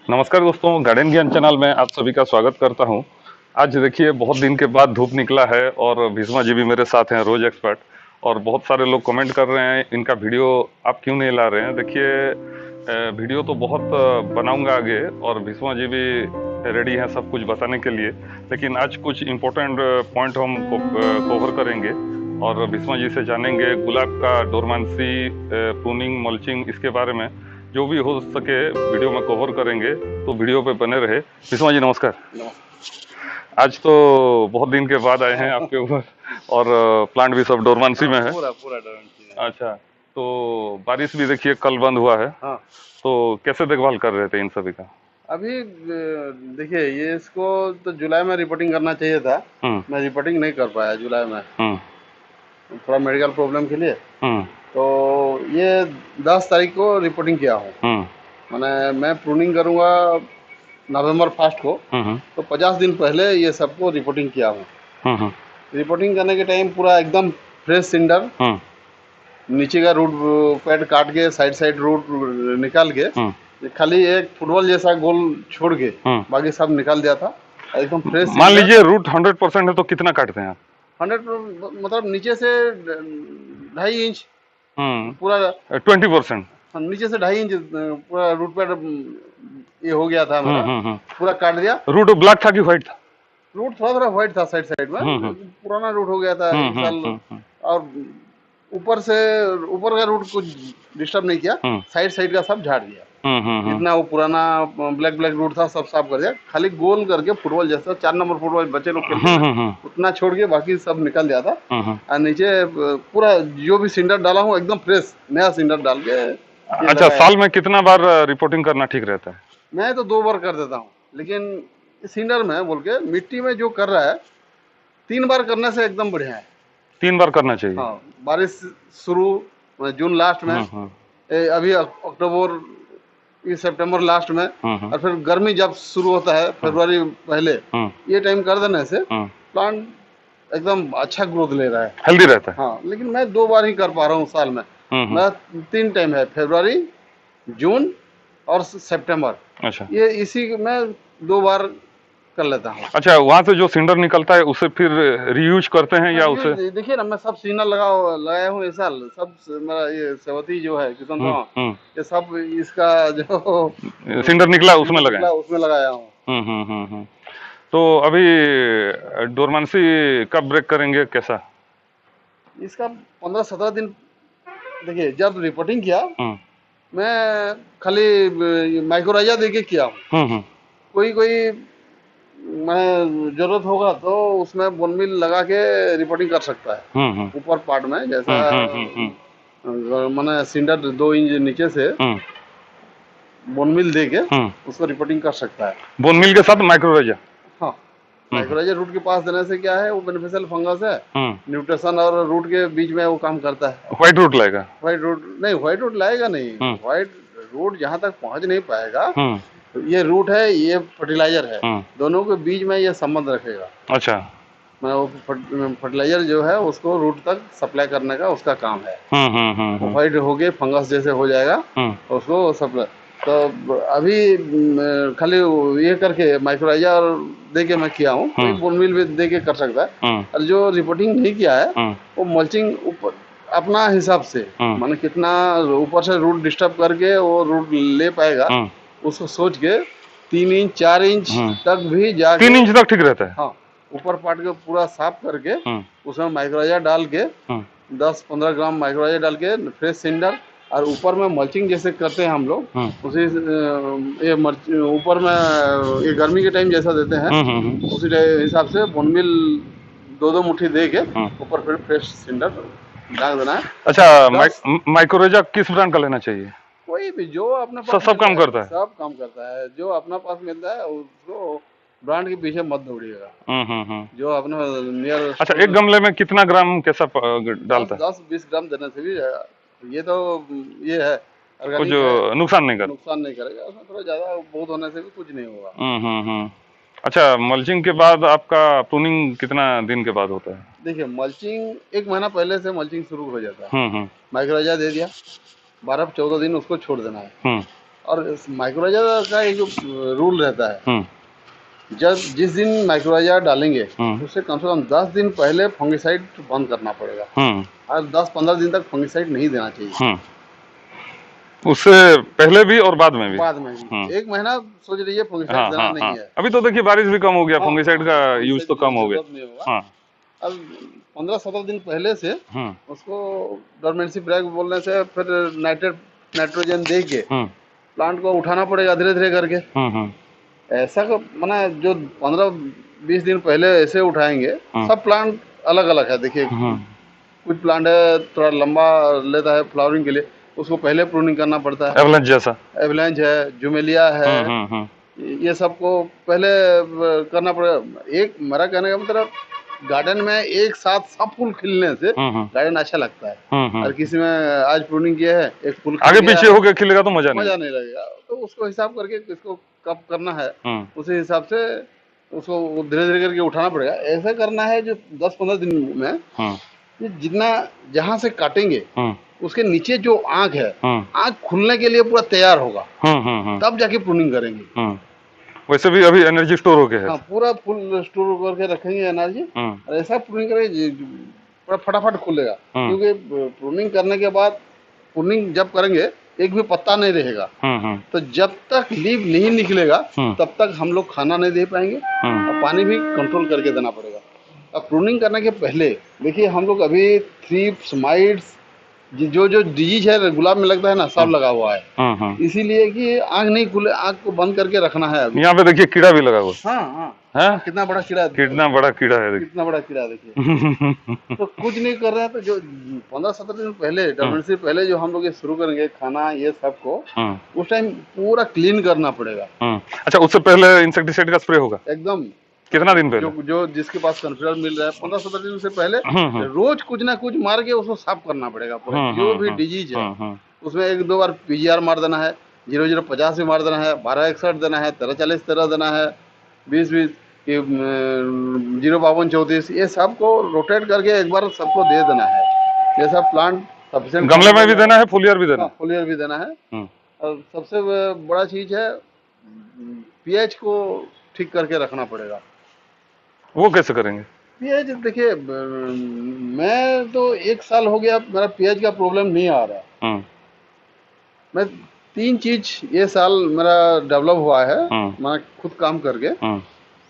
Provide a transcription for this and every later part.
नमस्कार दोस्तों, गार्डन ज्ञान चैनल में आप सभी का स्वागत करता हूं। आज देखिए बहुत दिन के बाद धूप निकला है और भीष्मा जी भी मेरे साथ हैं, रोज एक्सपर्ट। और बहुत सारे लोग कमेंट कर रहे हैं इनका वीडियो आप क्यों नहीं ला रहे हैं। देखिए वीडियो तो बहुत बनाऊंगा आगे और भीष्मा जी भी रेडी हैं सब कुछ बताने के लिए। लेकिन आज कुछ इम्पोर्टेंट पॉइंट हम कवर करेंगे और भीष्मा जी से जानेंगे गुलाब का डोरमेंसी, प्रूनिंग, मल्चिंग, इसके बारे में जो भी हो सके वीडियो में कवर करेंगे। तो वीडियो पे बने रहे। भीष्मा जी नमस्कार। आज तो बहुत दिन के बाद आए हैं आपके ऊपर और प्लांट भी सब डोरमेंसी में है। पूरा पूरा डोरमेंसी में। अच्छा, तो बारिश भी देखिए कल बंद हुआ है। हाँ, तो कैसे देखभाल कर रहे थे इन सभी का? अभी देखिए ये इसको तो जुलाई में रिपोर्टिंग करना चाहिए था। मैं रिपोर्टिंग नहीं कर पाया जुलाई में, थोड़ा मेडिकल प्रॉब्लम के लिए। तो ये 10 तारीख को रिपोर्टिंग किया हूँ। मैं प्रूनिंग करूँगा नवंबर 1 को, तो 50 दिन पहले ये सबको रिपोर्टिंग किया हूँ। रिपोर्टिंग करने के टाइम पूरा एकदम फ्रेश सिंडर, नीचे का रूट पैड काट के साइड रूट निकाल के खाली एक फुटबॉल जैसा गोल छोड़ के बाकी सब निकाल दिया था एकदम फ्रेश। मान लीजिए रूट 100% है तो कितना काटते हैं आप? 100 मतलब नीचे से 2.5 इंच पूरा। 20%? नीचे से 2.5 इंच पूरा रूट पैड ये हो गया था मेरा। पूरा काट दिया। रूट ब्लैक था कि व्हाइट था? रूट थोड़ा व्हाइट था साइड में, पुराना रूट हो गया था इस साल। और ऊपर का रूट कुछ डिस्टर्ब नहीं किया, साइड का सब झाड़ दिया। जितना वो पुराना ब्लैक रूट था सब साफ कर दिया, खाली गोल करके फुटबॉल जैसा 4 नंबर फुटबॉल बच्चे लोग खेलते हैं उतना छोड़ के बाकी सब निकाल दिया था। और नीचे पूरा जो भी सिंडर डाला हूँ एकदम फ्रेश नया सिंडर डाल के। अच्छा, साल में कितना बार रिपोर्टिंग करना ठीक रहता है? मैं तो 2 बार कर देता हूँ, लेकिन सिंडर में बोल के मिट्टी में जो कर रहा है 3 बार करने से एकदम बढ़िया है। 3 बार करना चाहिए। हाँ, बारिश शुरू जून लास्ट में, अभी अक्टूबर सितंबर लास्ट में, और फिर गर्मी जब शुरू होता है फरवरी पहले, ये टाइम कर देने से प्लांट एकदम अच्छा ग्रोथ ले रहा है, हेल्दी रहता है। हाँ, लेकिन मैं 2 बार ही कर पा रहा हूँ साल में। मैं 3 टाइम है, फरवरी, जून और सितंबर। अच्छा, ये इसी में 2 बार कर लेता हूँ। अच्छा, वहाँ से जो सिंडर निकलता है उसे फिर रीयूज करते हैं या उसे? देखिए ना, मैं सब सीजनल लगाया हूँ इस साल। सब मेरा ये सेवती जो है किशन, ये सब इसका जो सिंडर निकला उसमें लगाया हूँ। तो अभी डोरमेंसी कब ब्रेक करेंगे, कैसा? इसका 15-17 दिन। देखिए जब रिपोर्टिंग किया मैं खाली माइक्रोराइजा देके किया हूँ। कोई मैं जरूरत होगा तो उसमें बोनमिल लगा के रिपोर्टिंग कर सकता है ऊपर पार्ट में, जैसा मैंने सिंडर 2 इंच नीचे से बोनमिल दे के उसको रिपोर्टिंग कर सकता है। बोनमिल के साथ माइक्रोराइजा? हाँ, माइक्रोराइजा रूट के पास देने से क्या है, वो बेनिफिशियल फंगस है, न्यूट्रिशन और रूट के बीच में वो काम करता है। व्हाइट रूट लाएगा? व्हाइट रूट लाएगा नहीं। व्हाइट रूट जहाँ तक पहुँच नहीं पाएगा, ये रूट है, ये फर्टिलाइजर है, दोनों के बीच में ये संबंध रखेगा। अच्छा, मैं वो फर्टिलाइजर जो है उसको रूट तक सप्लाई करने का उसका काम है। व्हाइट हो गए फंगस जैसे हो जाएगा, उसको सप्लाई। तो अभी खाली ये करके माइक्रोराइजर दे के मैं किया हूँ, कोई बोनमिल भी दे के कर सकता है। और जो रिपोर्टिंग नहीं किया है वो मल्चिंग ऊपर अपना हिसाब से, माने कितना ऊपर से रूट डिस्टर्ब करके वो रूट ले पाएगा उसको सोच के 3 इंच 4 इंच तक भी जाके। 3 इंच तक ठीक रहता है? हाँ, ऊपर पार्ट को पूरा साफ करके उसमें माइक्रोराइजा डाल के 10-15 ग्राम माइक्रोराइजा डाल के फ्रेश सिंडर, और ऊपर में मल्चिंग जैसे करते हैं हम लोग उसी ये ऊपर में ये गर्मी के टाइम जैसा देते हैं उसी हिसाब से बोनमिल 2-2 मुट्ठी दे के ऊपर फिर फ्रेश सिंडर डाल देना है। अच्छा, माइक्रोराइजा किस ब्रांड का लेना चाहिए? कोई भी जो अपने पास सब काम करता है? सब काम करता है, जो अपना पास मिलता है उसको ब्रांड के पीछे मत दौड़िएगा। जो अपने नियर। अच्छा, एक गमले में कितना ग्राम कैसा डालता है? 10-20 ग्राम देने से भी ये तो ये है, कुछ नुकसान नहीं करेगा उसमें। थोड़ा ज्यादा बहुत होने से भी कुछ नहीं होगा। अच्छा, मल्चिंग के बाद आपका प्रूनिंग कितना दिन के बाद होता है? देखिए मल्चिंग 1 महीना पहले से मल्चिंग शुरू हो जाता है। माइक्रोराइजा दे दिया, 12-14 दिन उसको छोड़ देना है। और माइक्रोराइजा का एक जो रूल रहता है, जब जिस दिन माइक्रोराइजा डालेंगे उससे कम से कम 10 दिन पहले फंगिसाइड बंद करना पड़ेगा और 10-15 दिन तक फंगिसाइड नहीं देना चाहिए। उससे पहले भी और बाद में भी? बाद में भी 1 महीना सोच लीजिए फंगिसाइड देना नहीं है। अभी तो देखिए बारिश भी कम हो गया, फंगिसाइड का यूज तो कम हो गया। अब 15-17 दिन पहले से उसको डोरमेंसी ब्रेक बोलने से फिर नाइट्रोजन दे के प्लांट को उठाना पड़ेगा धीरे धीरे करके। ऐसा माना जो 15-20 दिन पहले ऐसे उठाएंगे, सब प्लांट अलग अलग है। देखिए कुछ प्लांट है थोड़ा लंबा लेता है फ्लावरिंग के लिए, उसको पहले प्रूनिंग करना पड़ता है। एवलांच जैसा, एवलांच है, जुमेलिया है, ये सबको पहले करना पड़ेगा। एक मेरा कहने का मतलब गार्डन में एक साथ सब फूल खिलने से गार्डन अच्छा लगता है। और किसी में आज प्रूनिंग किया है, एक फूल आगे पीछे होकर खिलेगा तो मजा नहीं लगेगा। तो उसको हिसाब करके इसको कब करना है उसी हिसाब से उसको धीरे धीरे करके उठाना पड़ेगा। ऐसा करना है जो 10-15 दिन में जितना जहाँ से काटेंगे उसके नीचे जो आँख है, आँख खुलने के लिए पूरा तैयार होगा, तब जाके प्रूनिंग करेंगे। वैसे भी अभी एनर्जी स्टोर हो गया है। पूरा फुल स्टोर करके रखेंगे एनर्जी, और ऐसा प्रूनिंग करेंगे पूरा फटाफट खुलेगा। क्योंकि प्रूनिंग करने के बाद प्रूनिंग जब करेंगे एक भी पत्ता नहीं रहेगा, तो जब तक लीफ नहीं निकलेगा तब तक हम लोग खाना नहीं दे पाएंगे और पानी भी कंट्रोल करके देना पड़ेगा। अब प्रूनिंग करने के पहले देखिए हम लोग अभी थ्रिप्स, माइट्स, जो जो डिजीज है गुलाब में लगता है ना, सब लगा हुआ है। इसीलिए कि आँख नहीं खुले, आँख को बंद करके रखना है। अभी यहाँ पे देखिए कीड़ा भी लगा हुआ। हाँ, कितना बड़ा कीड़ा, कितना बड़ा कीड़ा है, कितना बड़ा कीड़ा देखिए। तो कुछ नहीं कर रहे हैं, तो जो 15-17 दिन पहले डोरमेंसी से पहले जो हम लोग ये शुरू करेंगे खाना ये सब को, उस टाइम पूरा क्लीन करना पड़ेगा। अच्छा, उससे पहले इंसेक्टिसाइड का स्प्रे होगा एकदम। कितना दिन पहले? जो जिसके पास कॉन्फिडेंस मिल रहा है 15-17 दिन से पहले रोज कुछ ना कुछ मार के उसको साफ करना पड़ेगा। जो भी डिजीज है उसमें 1-2 बार पीजीआर मार देना है, 0050 भी मार देना है, 1261 देना है, 1340 देना है, 20-20 05234, ये सबको रोटेट करके एक बार सबको दे देना है। ये सब प्लांट सफिशिएंट गमले में भी देना है, फोलियर भी देना है। फोलियर भी देना है। और सबसे बड़ा चीज है पीएच को ठीक करके रखना पड़ेगा। वो कैसे करेंगे? पीएच देखिए, मैं तो 1 साल हो गया मेरा पीएच का प्रॉब्लम नहीं आ रहा। मैं 3 चीज ये साल मेरा डेवलप हुआ है, मैं खुद काम करके।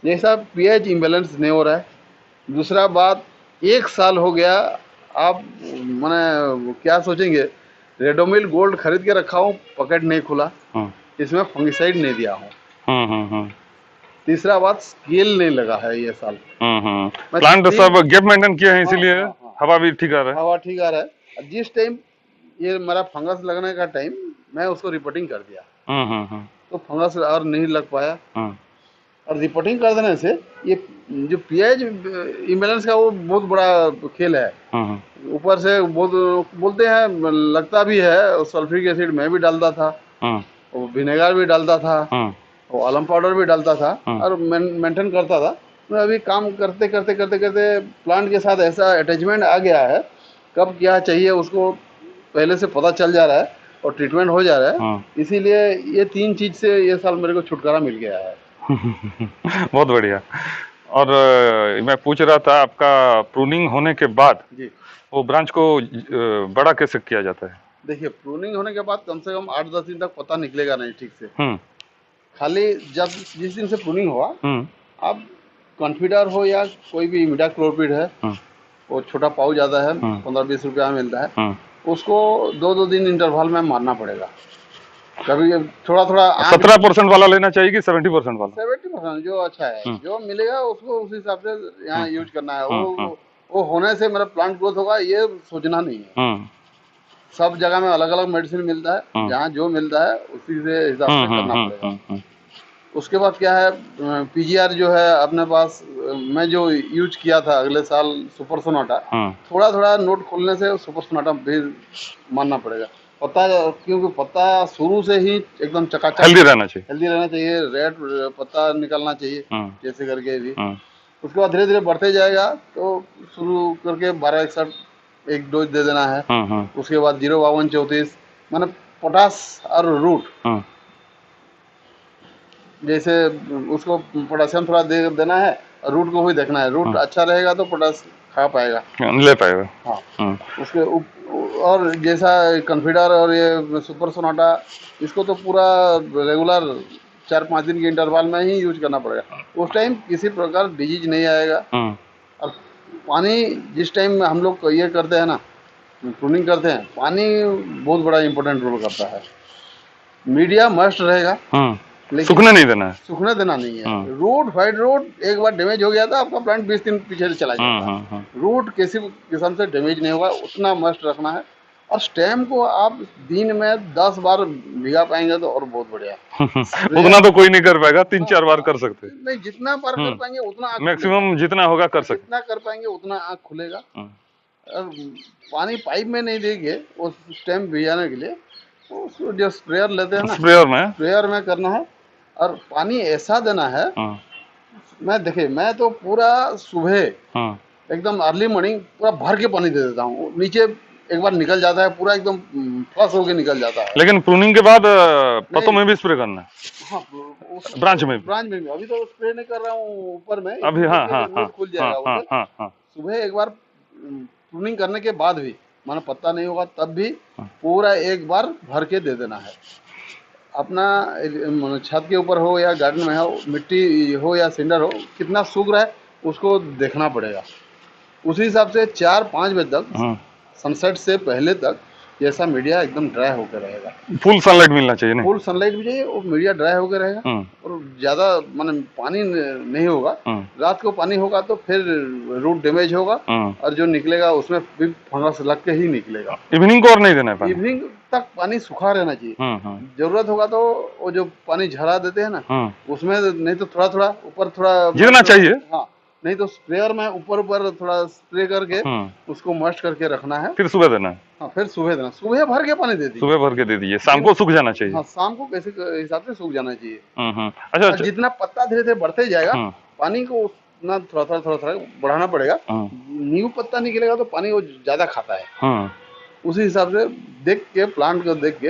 जैसा पीएच इम्बेलेंस नहीं हो रहा है। दूसरा बात, 1 साल हो गया, आप मैंने क्या सोचेंगे, रेडोमिल गोल्ड खरीद के रखा हूँ, पॉकेट नहीं खुला, इसमें फंगिसाइड नहीं दिया हूँ। तीसरा बात, स्केल नहीं लगा है ये साल। प्लांट सब गैप मेंटेन किया है, इसीलिए हवा भी ठीक आ रहा है। हवा ठीक आ रहा है। जिस टाइम ये मेरा फंगस लगने का टाइम, मैं उसको रिपोर्टिंग कर दिया, तो फंगस और नहीं लग पाया। और रिपोर्टिंग कर देने से ये जो पीएच इम्बेलेंस का वो बहुत बड़ा खेल है। ऊपर से बहुत बोलते हैं, लगता भी है, सल्फ्यूरिक एसिड मैं भी डालता था, और विनेगर भी डालता था, और आलम पाउडर भी डालता था, और मेंटेन करता था। मैं अभी काम करते करते करते करते प्लांट के साथ ऐसा अटैचमेंट आ गया है, कब क्या चाहिए उसको पहले से पता चल जा रहा है और ट्रीटमेंट हो जा रहा है। इसीलिए ये 3 चीज से ये साल मेरे को छुटकारा मिल गया है। बहुत बढ़िया। और मैं पूछ रहा था, आपका प्रूनिंग होने के बाद जी, वो ब्रांच को बड़ा कैसे किया जाता है? देखिए, प्रूनिंग होने के बाद कम से कम 8-10 दिन तक पता निकलेगा नहीं ठीक से। खाली जब जिस दिन से प्रूनिंग हुआ, आप कॉन्फिडर हो या कोई भी इमिडाक्लोपिड है, वो छोटा पाउच आता है, 15-20 रुपया में मिलता है, उसको 2-2 दिन इंटरवल में मारना पड़ेगा। कभी थोड़ा थोड़ा 17% वाला लेना चाहिए कि 70% वाला? 70% जो अच्छा है, जो मिलेगा उसको उस हिसाब से यहाँ यूज करना है। वो होने से मेरा प्लांट ग्रोथ होगा ये सोचना नहीं है। सब जगह में अलग अलग मेडिसिन मिलता है, जहाँ जो मिलता है उसी से हिसाब से करना पड़ेगा। उसके बाद क्या है, पीजीआर जो है अपने पास, मैं जो यूज किया था अगले साल सुपर सोनाटा, थोड़ा थोड़ा नोट खोलने से सुपर सोनाटा भी मानना पड़ेगा। पत्ता, क्योंकि पत्ता शुरू से ही एकदम चकाचक हेल्दी रहना चाहिए, रेड पत्ता निकलना चाहिए जैसे करके भी। उसके बाद धीरे धीरे बढ़ते जाएगा, तो शुरू करके 1261 एक डोज दे देना है। उसके बाद 05234 माने पोटास और रूट जैसे उसको पोटासियम थोड़ा देना है, रूट को भी देखना है। रूट अच्छा रहेगा तो पोटास खा पाएगा, ले पाएगा। हाँ। उसके और जैसा कॉन्फिडर और ये सुपर सोनाटा, इसको तो पूरा रेगुलर 4-5 दिन के इंटरवल में ही यूज करना पड़ेगा। उस टाइम किसी प्रकार डिजीज नहीं आएगा। और पानी जिस टाइम हम लोग ये करते हैं ना, प्रूनिंग करते हैं, पानी बहुत बड़ा इंपॉर्टेंट रोल करता है। मीडिया मस्ट रहेगा, लेकिन सूखने नहीं देना है, सूखने देना नहीं है। रूट वाइट रूट एक बार डैमेज हो गया था, आपका प्लांट 20 दिन पीछे चला जाता है। रूट किसी किस्म से डैमेज नहीं होगा, उतना मस्ट रखना है। और स्टेम को आप दिन में 10 बार भिगा पाएंगे तो और बहुत बढ़िया। उतना तो कोई नहीं कर पाएगा, 3-4 बार कर सकते हैं। नहीं, जितना बार कर पाएंगे उतना मैक्सिमम जितना होगा कर सकते, जितना कर पाएंगे उतना आँख खुलेगा। और पानी पाइप में नहीं देंगे वो स्टेम भिजाने के लिए, उसको जो स्प्रेयर लेते हैं ना, स्प्रेयर में करना है। और पानी ऐसा देना है, मैं तो पूरा सुबह एकदम अर्ली मॉर्निंग पूरा भर के पानी दे देता हूँ। नीचे एक बार निकल जाता है पूरा, एकदम फ्लश होके निकल जाता है। लेकिन प्रूनिंग के बाद पत्तों में भी स्प्रे करना है। हाँ, ब्रांच में भी। अभी तो स्प्रे नहीं कर रहा हूँ ऊपर में अभी। हाँ, खुल जाएगा। सुबह एक बार प्रूनिंग करने के बाद भी, माना पत्ता नहीं होगा तब भी पूरा एक बार भर के दे देना है। अपना छत के ऊपर हो या गार्डन में हो, मिट्टी हो या सिंडर हो, कितना सूख रहा है उसको देखना पड़ेगा। उसी हिसाब से 4-5 बजे तक, सनसेट से पहले तक, जैसा मीडिया एकदम ड्राई होकर रहेगा। फुल सनलाइट मिलना चाहिए, फुल सनलाइट भी चाहिए, वो मीडिया ड्राई होकर रहेगा। और ज्यादा माने पानी नहीं होगा। रात को पानी होगा तो फिर रूट डैमेज होगा और जो निकलेगा उसमें भी फंगस लग के ही निकलेगा। इवनिंग को और नहीं देना है, इवनिंग तक पानी सूखा रहना चाहिए। जरूरत होगा तो वो जो पानी झरा देते हैं ना, उसमें नहीं तो थोड़ा थोड़ा ऊपर थोड़ा गिरना चाहिए। हाँ, नहीं तो स्प्रेयर में ऊपर थोड़ा स्प्रे करके उसको मस्ट करके रखना है, फिर सुबह देना है। हाँ, फिर सुबह देना। सुबह भर के पानी दे दीजिए, सुबह भर के दे दीजिए, शाम को सूख जाना चाहिए। हाँ, शाम को कैसे हिसाब से सूख जाना चाहिए। अच्छा, जितना पत्ता धीरे धीरे बढ़ते जाएगा, पानी को उतना थोड़ा बढ़ाना पड़ेगा। न्यू पत्ता निकलेगा तो पानी वो ज्यादा खाता है। उसी हिसाब से देख के, प्लांट को देख के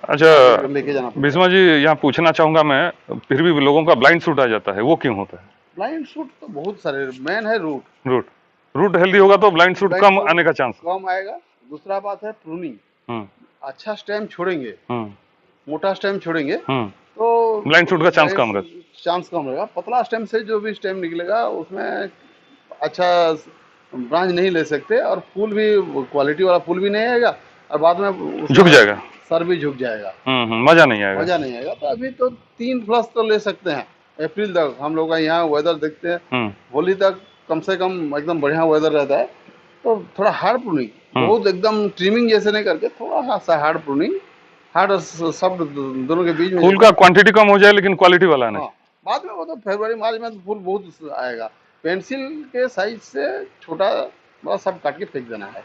अच्छा लेके जाना। भीष्मा जी, यहाँ पूछना चाहूंगा मैं, फिर भी लोगों का ब्लाइंड शूट आ जाता है, वो क्यों होता है? ब्लाइंड शूट तो बहुत सारे, मेन है रूट हेल्दी होगा तो ब्लाइंड शूट कम आने का चांस कम आएगा। दूसरा बात है प्रूनिंग। अच्छा स्टेम छोड़ेंगे, मोटा स्टेम छोड़ेंगे तो ब्लाइंड शूट का चांस कम रहेगा। पतला स्टेम से जो भी स्टेम निकलेगा उसमें अच्छा ब्रांच नहीं ले सकते, और फूल भी क्वालिटी वाला फूल भी नहीं आएगा, और बाद में झुक जाएगा, सर भी झुक जाएगा। मजा नहीं आएगा। तो अभी तो 3 प्लस तो ले सकते हैं। अप्रैल तक हम लोग का यहाँ वेदर देखते हैं, होली तक कम से कम एकदम बढ़िया वेदर रहता है। तो थोड़ा हार्ड प्रूनिंग, बहुत एकदम ट्रिमिंग जैसे नहीं करके, थोड़ा सा हार्ड प्रूनिंग, हार्ड और सॉफ्ट दोनों के बीच में। फूल का क्वांटिटी कम हो जाए लेकिन क्वालिटी वाला नहीं। बाद में वो तो फरवरी मार्च में तो फूल बहुत आएगा। पेंसिल के साइज से छोटा बड़ा सब काट के फेंक देना है।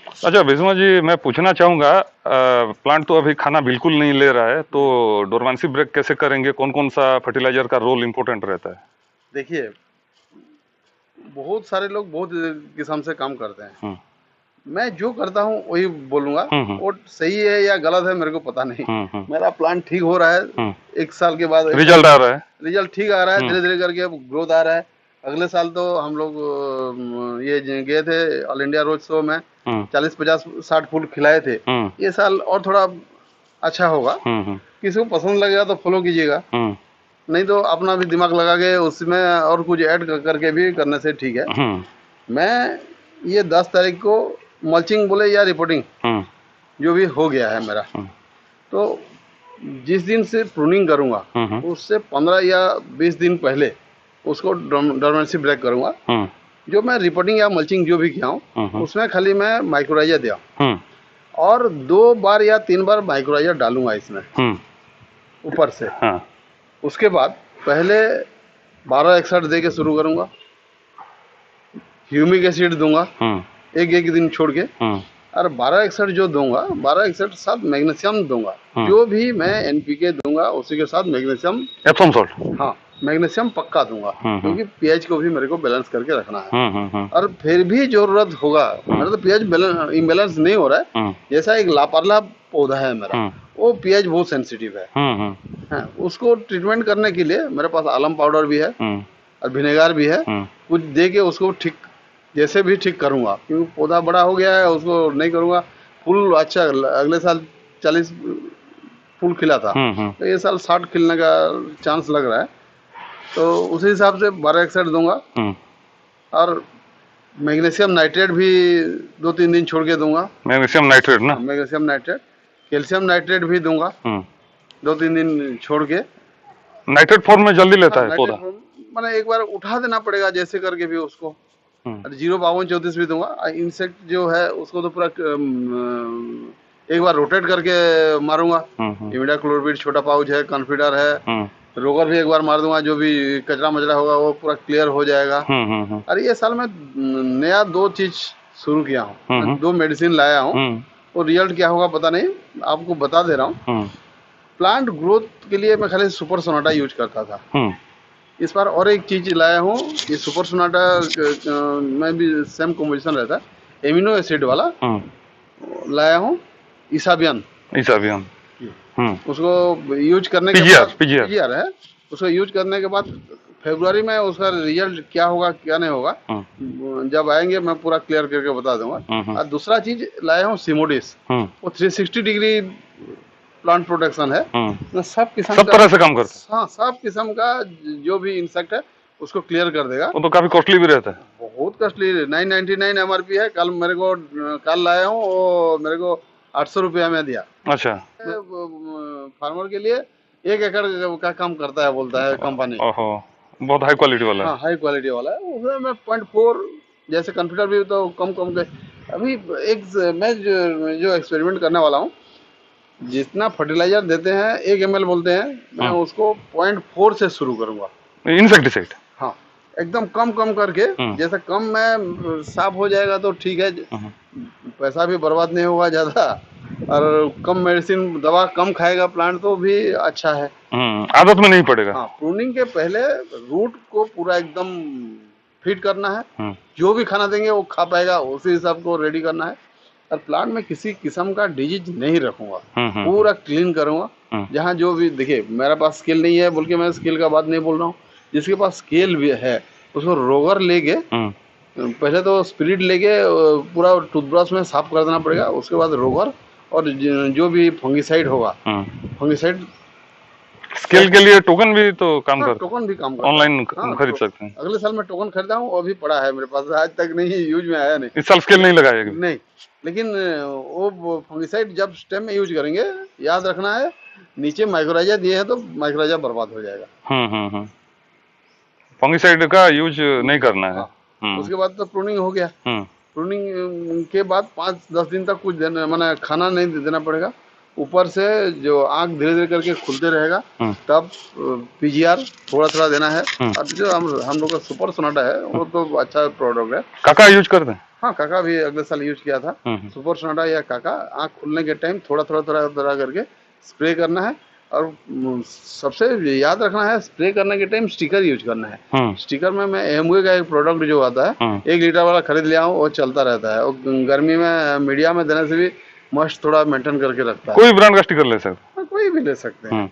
अच्छा भीष्मा जी, मैं पूछना चाहूंगा, प्लांट तो अभी खाना बिल्कुल नहीं ले रहा है, तो डोरमेंसी ब्रेक कैसे करेंगे? कौन कौन सा फर्टिलाइजर का रोल इम्पोर्टेंट रहता है? देखिए, बहुत सारे लोग बहुत किस्म से काम करते हैं। मैं जो करता हूँ वही बोलूंगा। वो सही है या गलत है मेरे को पता नहीं। मेरा प्लांट ठीक हो रहा है, 1 साल के बाद रिजल्ट आ रहा है, रिजल्ट ठीक आ रहा है, धीरे धीरे करके ग्रोथ आ रहा है। अगले साल तो हम लोग ये गए थे ऑल इंडिया रोड शो में, 40, 50, 60 फूल खिलाए थे। ये साल और थोड़ा अच्छा होगा। किसी को पसंद लगेगा तो फॉलो कीजिएगा, नहीं तो अपना भी दिमाग लगा के उसमें और कुछ ऐड करके भी करने से ठीक है। मैं ये 10 तारीख को मल्चिंग बोले या रिपोर्टिंग जो भी हो गया है मेरा, तो जिस दिन से प्रूनिंग करूंगा उससे 15 या 20 दिन पहले उसको डोरमेंसी ब्रेक करूंगा। जो मैं रिपोर्टिंग या मल्चिंग जो भी किया हूँ उसमें खाली मैं माइक्रोराइजर दिया, और 2 बार या 3 बार माइक्रोराइजर डालूंगा इसमें ऊपर से। उसके बाद पहले 1261 दे के शुरू करूंगा, ह्यूमिक एसिड दूंगा एक दिन छोड़ के, और 1261 जो दूंगा 1261 साथ मैग्नीशियम दूंगा। जो भी मैं एनपीके दूंगा उसी के साथ मैग्नीशियम, एप्सम सॉल्ट, हाँ मैग्नीशियम पक्का दूंगा, क्योंकि पीएच को भी मेरे को बैलेंस करके रखना है। और फिर भी जरूरत होगा, मेरा तो पीएच इम्बैलेंस नहीं हो रहा है, जैसा एक लापरला पौधा है मेरा, वो पीएच बहुत सेंसिटिव है। हाँ, उसको ट्रीटमेंट करने के लिए मेरे पास आलम पाउडर भी है और विनेगर भी है। कुछ दे के उसको ठीक जैसे भी ठीक करूंगा, क्योंकि पौधा बड़ा हो गया है, उसको नहीं करूंगा। फूल अच्छा, अगले साल 40 फूल खिला था, तो ये साल 60 खिलने का चांस लग रहा है। तो उसी हिसाब से 12 एक्साइड दूंगा। और मैग्नीशियम नाइट्रेट भी 2-3 दिन छोड़ के दूंगा। मैग्नीशियम नाइट्रेट ना? मैग्नीशियम नाइट्रेट, कैल्शियम नाइट्रेट भी दूंगा 2-3 दिन छोड़ के। नाइट्रेट फॉर्म में जल्दी लेता है पौधा? मैंने एक बार उठा देना पड़ेगा जैसे करके भी उसको। 052-34 भी दूंगा। इंसेक्ट जो है उसको तो पूरा एक बार रोटेट करके मारूंगा। इमिडाक्लोपरिड छोटा पाउच है, कॉन्फिडर है, रोगर भी एक बार मार दूंगा। जो भी कचरा मचरा होगा वो पूरा क्लियर हो जाएगा। और ये साल में नया 2 चीज शुरू किया हूँ, 2 मेडिसिन लाया हूँ। और रिजल्ट क्या होगा पता नहीं, आपको बता दे रहा हूँ। प्लांट ग्रोथ के लिए मैं खाली सुपर सोनाटा यूज करता था। इस बार और एक चीज लाया हूँ, ये सुपर सोनाटा में भी सेम कॉम्बिनेशन रहता है, एमिनो एसिड वाला लाया हूँ। इसाबियन उसको यूज करने के बाद पीजीआर है, उसको यूज करने के बाद फरवरी में उसका रिजल्ट क्या होगा क्या नहीं होगा, जब आएंगे मैं पूरा क्लियर करके बता दूंगा। और दूसरा चीज लाया हूँ सिमोडिस, वो 360 डिग्री प्लांट प्रोटेक्शन है। सब किस्म सब तरह से काम करता है। हाँ, सब किस्म का जो भी इंसेक्ट है उसको क्लियर कर देगा। वो तो काफी कॉस्टली भी रहता है। बहुत कॉस्टली, 999 MRP है। कल लाया हूँ, वो मेरे को 800 रुपया में दिया। अच्छा। फार्मर के लिए 1 एकड़ का काम करता है बोलता है कंपनी। ओहो, बहुत हाई क्वालिटी वाला है। हाँ, हाई क्वालिटी वाला है। उसमें मैं 0.4 जैसे कॉन्फिडर भी तो कम के अभी एक मैं जो एक्सपेरिमेंट करने वाला हूँ, जितना फर्टिलाइजर देते हैं 1 ml बोलते हैं, मैं उसको 0.4 से शुरू करूंगा इंसेक्टिसाइड। हाँ, एकदम कम करके। जैसे कम में साफ हो जाएगा तो ठीक है, पैसा भी बर्बाद नहीं होगा ज्यादा, और कम मेडिसिन दवा कम खाएगा प्लांट तो भी अच्छा है। आदत में नहीं पड़ेगा। हाँ, प्रूनिंग के पहले रूट को पूरा एकदम फिट करना है। जो भी खाना देंगे वो खा पाएगा, उसी हिसाब को रेडी करना है। और प्लांट में किसी किस्म का डिजीज नहीं रखूंगा, पूरा क्लीन करूंगा। जहाँ जो भी देखिए, मेरे पास स्केल नहीं है बोल के मैं स्केल का बात नहीं बोल रहा हूँ। जिसके पास स्केल भी है उसको रोगर लेके, पहले तो स्पिरिट लेके पूरा टूथब्रश में साफ कर देना पड़ेगा। उसके बाद रोगर और जो भी फंगिसाइड होगा, फंगिसाइड। स्केल के लिए टोकन भी तो काम करता है? टोकन भी काम करता है, ऑनलाइन खरीद सकते हैं। अगले साल मैं टोकन खरीदा हूँ, वो भी पड़ा है मेरे पास, आज तक नहीं यूज में आया। नहीं, इस साल स्केल नहीं लगाया नहीं, लेकिन वो फंगिसाइड जब स्टेम में यूज करेंगे, याद रखना है नीचे माइक्रोराइजा दिए हैं तो माइक्रोराइजा बर्बाद हो जाएगा। फंगिसाइड का यूज नहीं करना है। उसके बाद तो प्रूनिंग हो गया। प्रूनिंग के बाद 5-10 दिन तक कुछ माने खाना नहीं देना पड़ेगा। ऊपर से जो आँख धीरे धीरे करके खुलते रहेगा, तब पीजीआर थोड़ा देना है। और जो हम लोग का सुपर सोनाटा है वो तो अच्छा प्रोडक्ट है। काका यूज करते हैं? हाँ, काका भी अगले साल यूज किया था। सुपर सोनाटा या काका, आँख खुलने के टाइम थोड़ा करके स्प्रे करना है। और सबसे याद रखना है, स्प्रे करने के टाइम स्टिकर यूज करना है। स्टिकर में मैं एमवे का एक प्रोडक्ट जो आता है, 1 लीटर वाला खरीद लिया हूँ, वो चलता रहता है। और गर्मी में मीडिया में देने से भी मस्त थोड़ा मेंटेन करके रखता है। कोई ब्रांड का स्टिकर ले सकते हैं? कोई भी ले सकते हैं।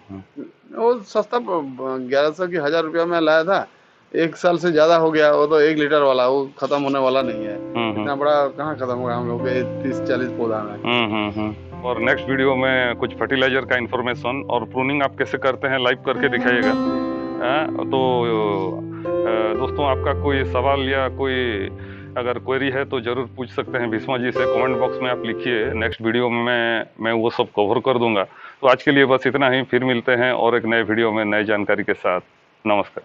वो सस्ता 1100 की 1000 रुपया में लाया था। 1 साल से ज्यादा हो गया, वो तो 1 लीटर वाला, वो खत्म होने वाला नहीं है। इतना बड़ा कहाँ खत्म होगा हम लोग के 30-40 पौधा में। और नेक्स्ट वीडियो में कुछ फर्टिलाइजर का इंफॉर्मेशन और प्रूनिंग आप कैसे करते हैं लाइव करके दिखाइएगा। तो दोस्तों, आपका कोई सवाल या कोई अगर क्वेरी है तो जरूर पूछ सकते हैं भीष्मा जी से। कमेंट बॉक्स में आप लिखिए, नेक्स्ट वीडियो में मैं वो सब कवर कर दूंगा। तो आज के लिए बस इतना ही, फिर मिलते हैं और एक नए वीडियो में नई जानकारी के साथ। नमस्कार।